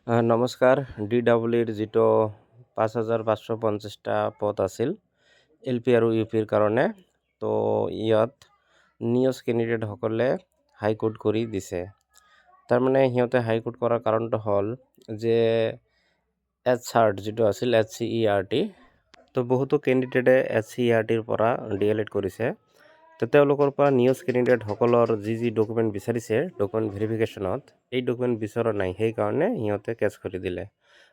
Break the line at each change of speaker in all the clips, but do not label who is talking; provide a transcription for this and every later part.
নমস্কাৰ। DWৰ যিটো 5,550টা পদ আছিল LP আৰু UPৰ কাৰণে, তো ইয়াত নিউজ কেণ্ডিডেটসকলে হাইকোৰ্ট কৰি দিছে। তাৰমানে সিহঁতে হাইকোৰ্ট কৰাৰ কাৰণটো হ'ল যে HCERT যিটো আছিল HCERT, তো বহুতো কেণ্ডিডেটে HCERTৰ পৰা DLED কৰিছে। তো তেওঁলোকৰ পৰা নিউজ কেণ্ডিডেটসকলৰ যি ডকুমেণ্ট বিচাৰিছে ডকুমেণ্ট ভেৰিফিকেশ্যনত, এই ডকুমেণ্ট বিচৰা নাই, সেইকাৰণে সিহঁতে কেছ কৰি দিলে।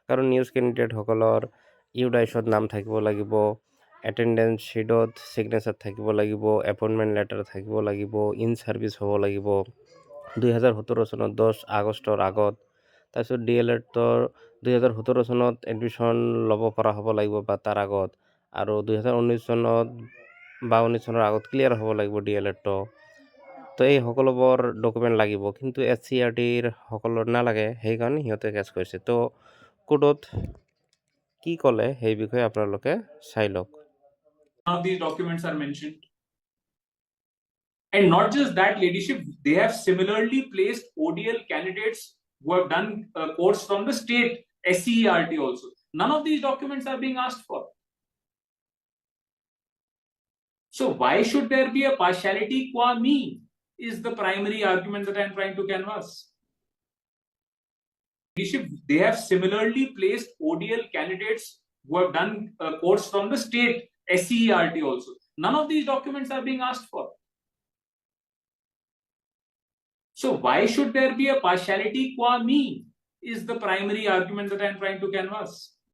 কাৰণ নিউজ কেণ্ডিডেটসকলৰ ইউডাইচত নাম থাকিব লাগিব, এটেণ্ডেঞ্চ শ্বীটত ছিগনেচাৰ থাকিব লাগিব, এপইণ্টমেণ্ট লেটাৰ থাকিব লাগিব, ইন ছাৰ্ভিচ হ'ব লাগিব 2017 চনত 10 আগষ্টৰ আগত। তাৰপিছত DLEDৰ 2017 চনত এডমিশ্যন ল'ব পৰা হ'ব লাগিব বা তাৰ আগত, আৰু 2019 চনত বা 19 চনৰ আগত ক্লিয়াৰ হ'ব লাগিব DLEDটো। তো এই সকলোবোৰ ডকুমেণ্ট লাগিব, কিন্তু HCERTৰ সকলৰ নালাগে, সেইকাৰণে সিহঁতে কেছ কৰিছে। তো কোৰ্টত কি ক'লে সেই বিষয়ে আপোনালোকে চাই লওক।
Now these documents are mentioned. And not just that, ladyship, they have similarly placed ODL candidates who have done a course from the state SCERT also. None of these documents are being asked for. So why should there be a partiality qua me is the primary argument that I am trying to canvass. They have similarly placed ODL candidates who have done a course from the state SCERT also. None of these documents are being asked for. So why should there be a partiality qua me is the primary argument that I am trying to canvass.